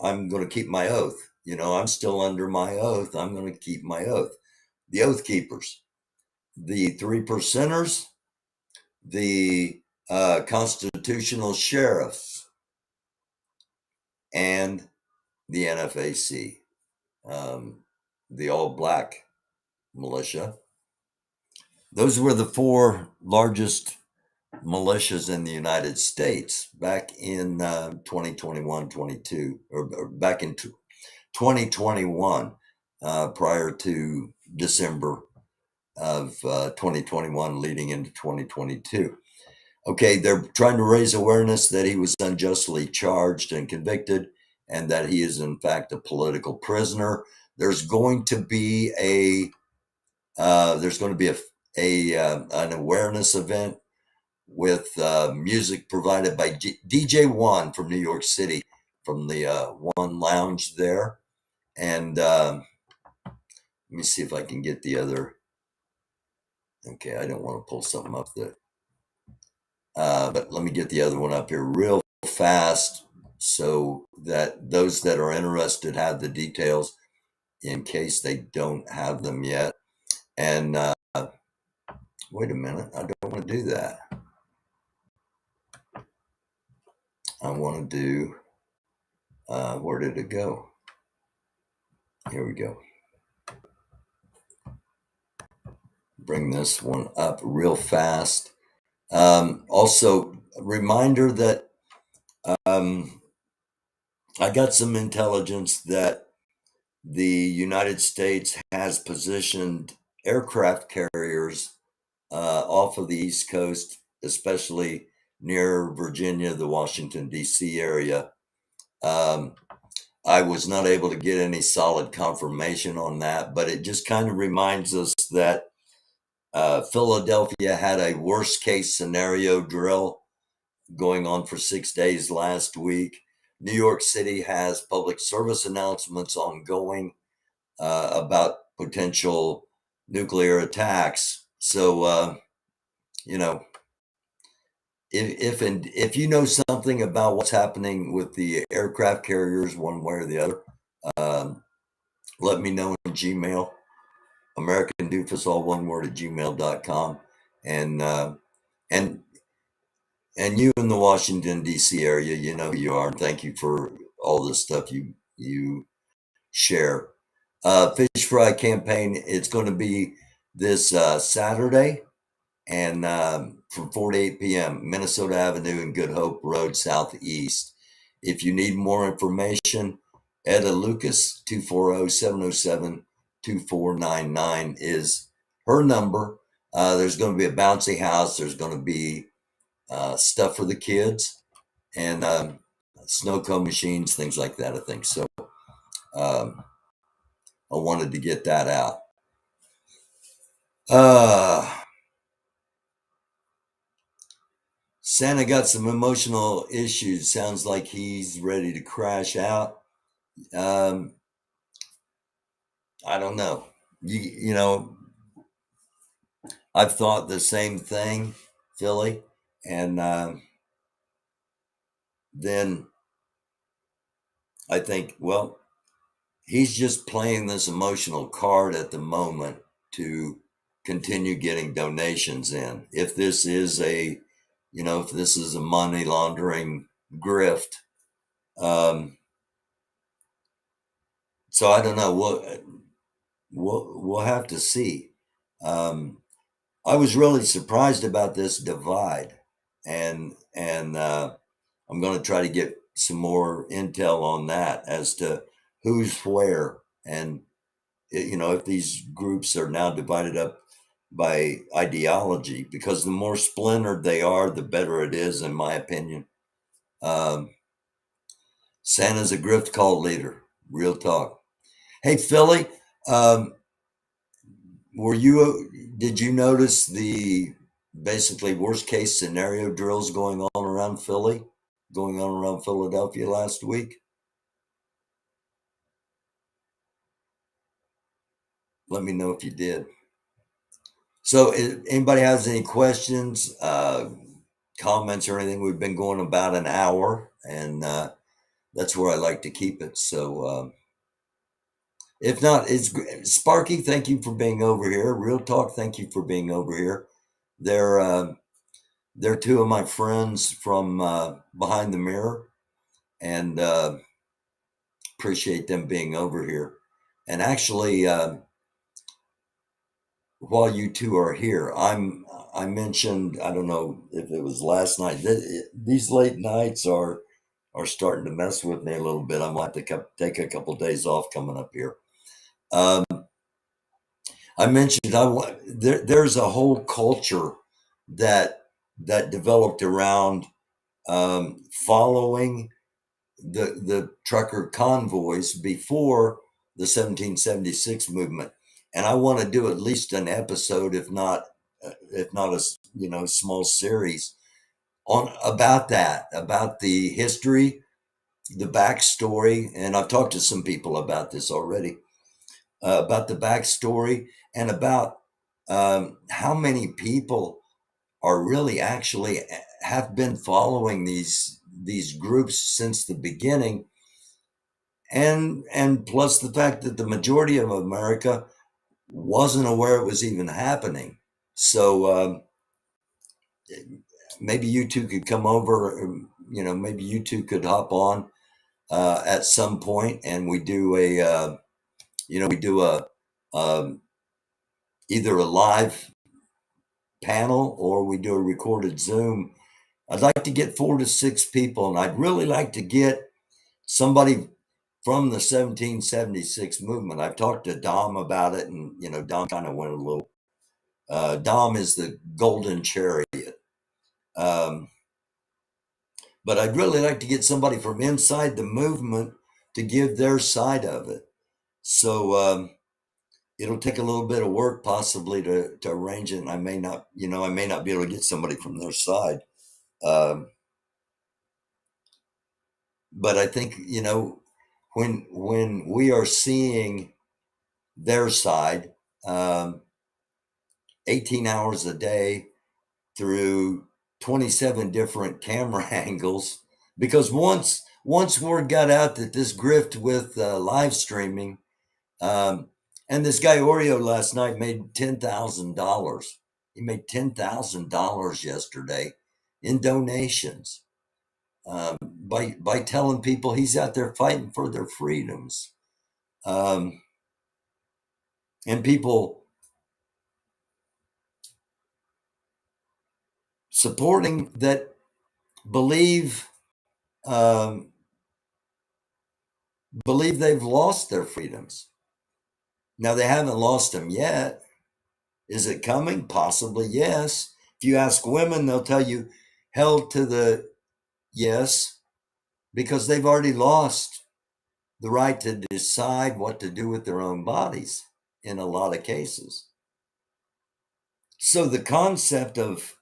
I'm going to keep my oath. I'm still under my oath. I'm going to keep my oath. The Oath Keepers, the 3 Percenters, the constitutional sheriffs, and the NFAC, the all-black militia. Those were the 4 largest militias in the United States back in 2021, 22, or back in 2021, prior to December of 2021, leading into 2022. Okay, they're trying to raise awareness that he was unjustly charged and convicted, and that he is in fact a political prisoner. There's going to be an awareness event with music provided by DJ One from New York City, from the One Lounge there. And let me see if I can get the other. Okay, I don't want to pull something up that. But let me get the other one up here real fast so that those that are interested have the details in case they don't have them yet. And wait a minute, I don't want to do that. I want to do, where did it go? Here we go. Bring this one up real fast. Also, a reminder that I got some intelligence that the United States has positioned aircraft carriers off of the East Coast, especially near Virginia, the Washington, D.C. area. I was not able to get any solid confirmation on that, but it just kind of reminds us that Philadelphia had a worst case scenario drill going on for 6 days last week. New York City has public service announcements ongoing about potential nuclear attacks. So, if you know something about what's happening with the aircraft carriers, one way or the other, let me know in Gmail, americandufus, all one word, at gmail.com. And you in the Washington D.C. area, you know who you are. Thank you for all the stuff you share. Fish fry campaign. It's going to be this Saturday, and from 4 to 8 p.m. Minnesota Avenue and Good Hope Road Southeast. If you need more information, Etta Lucas 240-707-2499 is her number. There's going to be a bouncy house. There's going to be stuff for the kids and snow cone machines, things like that, I think. So I wanted to get that out. Santa got some emotional issues. Sounds like he's ready to crash out. I don't know. You know, I've thought the same thing, Philly. And then I think, well, he's just playing this emotional card at the moment to continue getting donations in. If this is a money laundering grift, so I don't know. We'll have to see. I was really surprised about this divide, and I'm going to try to get some more intel on that as to who's where, and if these groups are now divided up by ideology, because the more splintered they are, the better it is, in my opinion. Santa's a grift cult leader. Real talk. Hey, Philly, did you notice the basically worst case scenario drills going on around Philadelphia last week? Let me know if you did. So if anybody has any questions, comments, or anything, we've been going about an hour, and that's where I like to keep it. So if not, it's Sparky. Thank you for being over here. Real Talk. Thank you for being over here. They're two of my friends from behind the mirror, and appreciate them being over here. And actually, while you two are here, I mentioned, I don't know if it was last night, these late nights are starting to mess with me a little bit. I might have to take a couple of days off coming up here. I mentioned there's a whole culture that developed around following the trucker convoys before the 1776 movement, and I want to do at least an episode, if not a small series on about the history, the backstory, and I've talked to some people about this already, about the backstory, and about how many people are really actually have been following these groups since the beginning, and plus the fact that the majority of America wasn't aware it was even happening. So maybe you two could come over, maybe you two could hop on at some point, and we do either a live panel or we do a recorded Zoom. I'd like to get 4 to 6 people, and I'd really like to get somebody from the 1776 movement. I've talked to Dom about it, and Dom kind of went a little. Dom is the Golden Chariot, but I'd really like to get somebody from inside the movement to give their side of it. So it'll take a little bit of work possibly to arrange it, and I may not be able to get somebody from their side. but I think, when we are seeing their side, 18 hours a day through 27 different camera angles, because once word got out that this grift with live streaming, and this guy Oreo last night made $10,000. He made $10,000 yesterday in donations, by telling people he's out there fighting for their freedoms, and people supporting that believe they've lost their freedoms. Now, they haven't lost them yet. Is it coming? Possibly, yes. If you ask women, they'll tell you held to the yes, because they've already lost the right to decide what to do with their own bodies in a lot of cases. So the concept of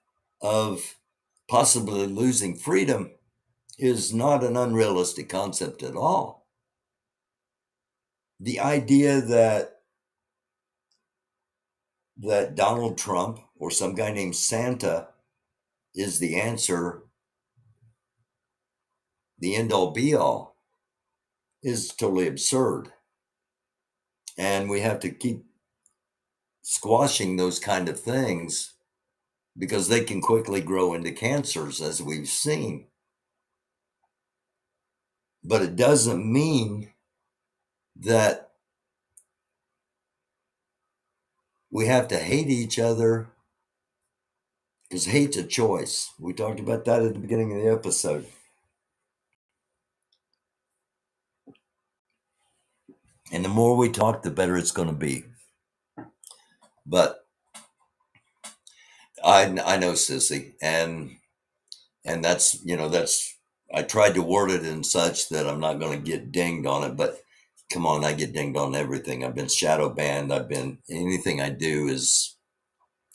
possibly losing freedom is not an unrealistic concept at all. The idea that Donald Trump or some guy named Santa is the answer, the end all be all, is totally absurd. And we have to keep squashing those kind of things, because they can quickly grow into cancers, as we've seen. But it doesn't mean that we have to hate each other, because hate's a choice. We talked about that at the beginning of the episode. And the more we talk, the better it's going to be. But I know, Sissy, and that's, I tried to word it in such that I'm not going to get dinged on it, but come on, I get dinged on everything. I've been shadow banned. Anything I do is,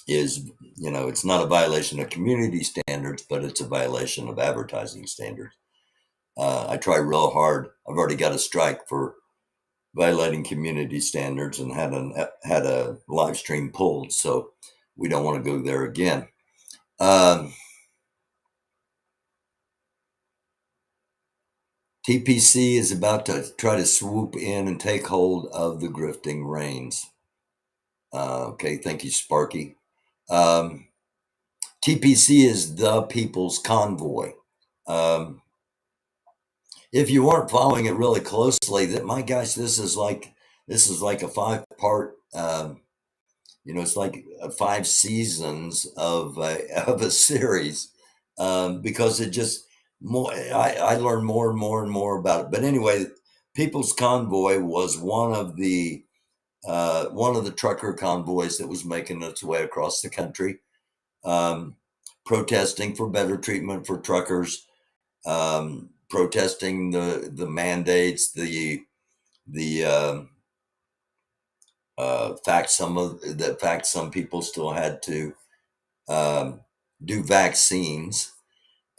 it's not a violation of community standards, but it's a violation of advertising standards. I try real hard. I've already got a strike for violating community standards and had a live stream pulled. So we don't want to go there again. TPC is about to try to swoop in and take hold of the grifting reins. Okay, thank you, Sparky. TPC is the People's Convoy. If you weren't following it really closely, my gosh, this is like a 5-part. It's like 5 seasons of a series, because it just more. I learned more and more and more about it. But anyway, People's Convoy was one of the trucker convoys that was making its way across the country, protesting for better treatment for truckers, protesting the mandates, the fact some people still had to do vaccines,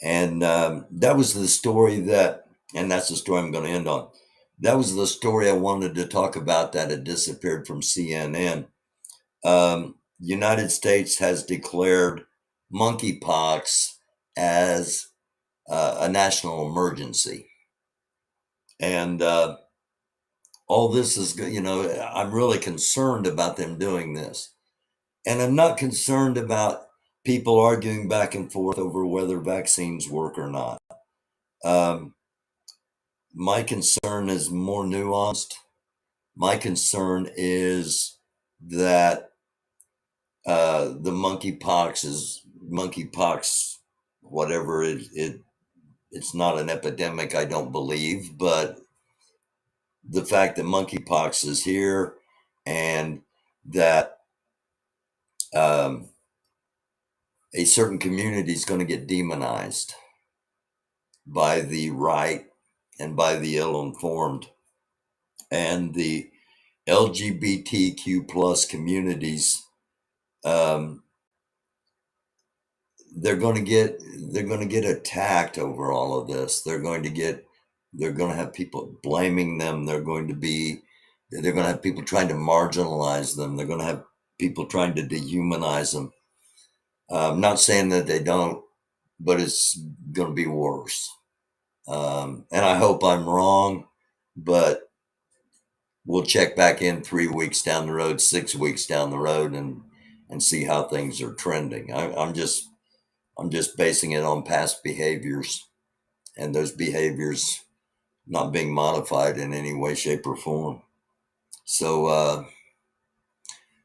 and that was the story and that's the story I'm going to end on. That was the story I wanted to talk about that had disappeared from CNN. United States has declared monkeypox as a national emergency, and all this is, I'm really concerned about them doing this. And I'm not concerned about people arguing back and forth over whether vaccines work or not. My concern is more nuanced. My concern is that the monkeypox, whatever it's not an epidemic, I don't believe, but the fact that monkeypox is here, and that a certain community is going to get demonized by the right and by the ill-informed, and the LGBTQ plus communities, they're going to get attacked over all of this. They're going to get They're going to have people blaming them. They're going to have people trying to marginalize them. They're going to have people trying to dehumanize them. I'm not saying that they don't, but it's going to be worse. And I hope I'm wrong, but we'll check back in 3 weeks down the road, 6 weeks down the road, and see how things are trending. I'm just basing it on past behaviors, and those behaviors not being modified in any way, shape, or form. So,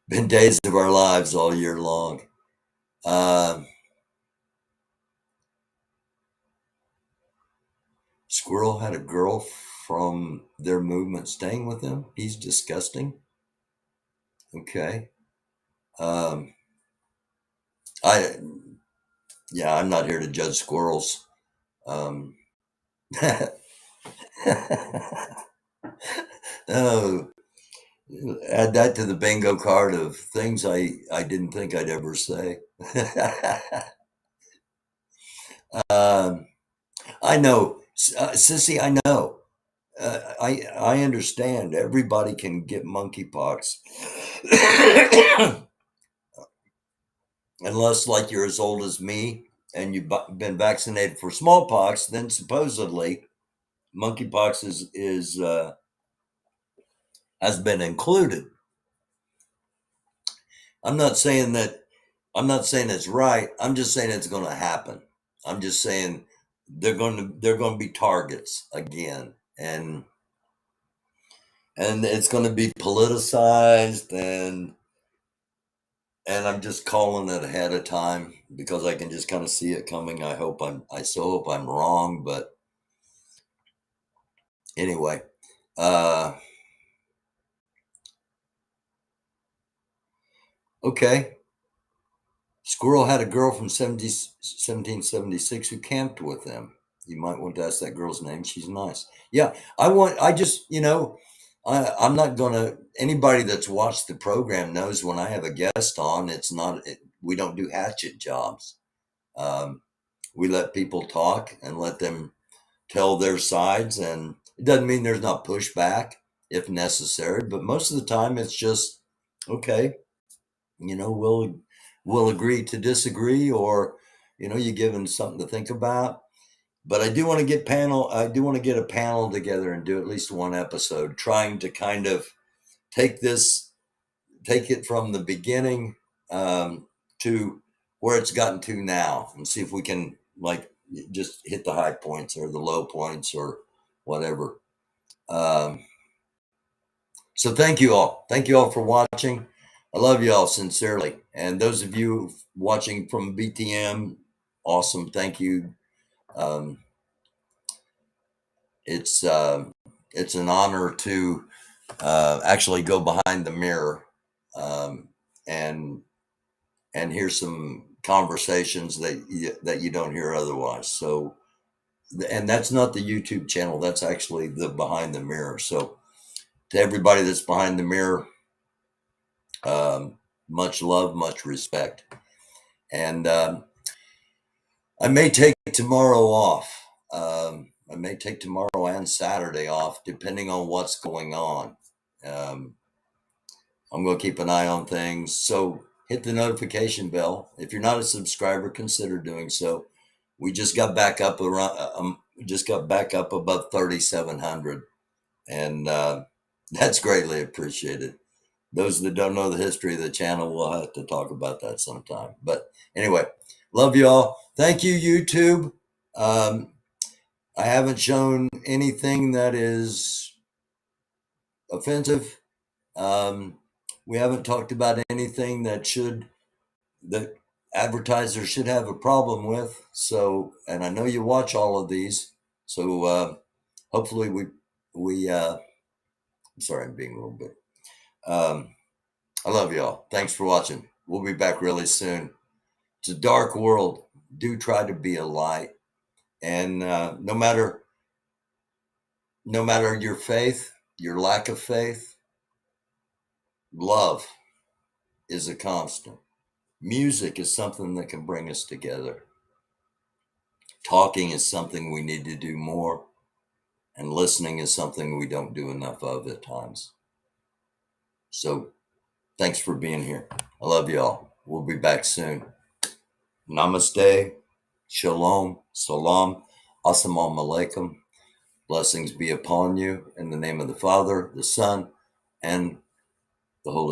been days of our lives all year long. Squirrel had a girl from their movement staying with him. He's disgusting. Okay. I'm not here to judge squirrels. Oh, add that to the bingo card of things I didn't think I'd ever say. I know, Sissy, I know. I understand. Everybody can get monkeypox. Unless, like, you're as old as me and you've been vaccinated for smallpox, then supposedly monkeypox has been included. I'm not saying it's right. I'm just saying it's going to happen. I'm just saying they're going to be targets again, and it's going to be politicized, and I'm just calling it ahead of time because I can just kind of see it coming. I so hope I'm wrong, but anyway, okay. Squirrel had a girl from 1776 who camped with them. You might want to ask that girl's name. She's nice. Yeah, I'm not going to, anybody that's watched the program knows when I have a guest on, we don't do hatchet jobs. We let people talk and let them tell their sides, and it doesn't mean there's not pushback if necessary, but most of the time it's just, okay, we'll agree to disagree, or you give them something to think about. But I do want to get a panel together and do at least one episode trying to kind of take it from the beginning to where it's gotten to now, and see if we can, like, just hit the high points or the low points or whatever. So thank you all for watching. I love you all sincerely. And those of you watching from BTM, awesome. Thank you. It's an honor to actually go behind the mirror and hear some conversations that you don't hear otherwise. So, and that's not the YouTube channel. That's actually the behind the mirror. So to everybody that's behind the mirror, much love, much respect. And I may take tomorrow off. I may take tomorrow and Saturday off, depending on what's going on. I'm going to keep an eye on things. So hit the notification bell. If you're not a subscriber, consider doing so. We just got back up above 3,700, and that's greatly appreciated. Those that don't know the history of the channel, we'll have to talk about that sometime. But anyway, love you all. Thank you, YouTube. I haven't shown anything that is offensive. We haven't talked about anything that advertisers should have a problem with. So, and I know you watch all of these. So hopefully I'm sorry, I'm being a little bit. I love y'all. Thanks for watching. We'll be back really soon. It's a dark world. Do try to be a light. And no matter your faith, your lack of faith, love is a constant. Music is something that can bring us together. Talking is something we need to do more. And listening is something we don't do enough of at times. So thanks for being here. I love y'all. We'll be back soon. Namaste. Shalom. Salam. Assalamu alaikum. Blessings be upon you in the name of the Father, the Son, and the Holy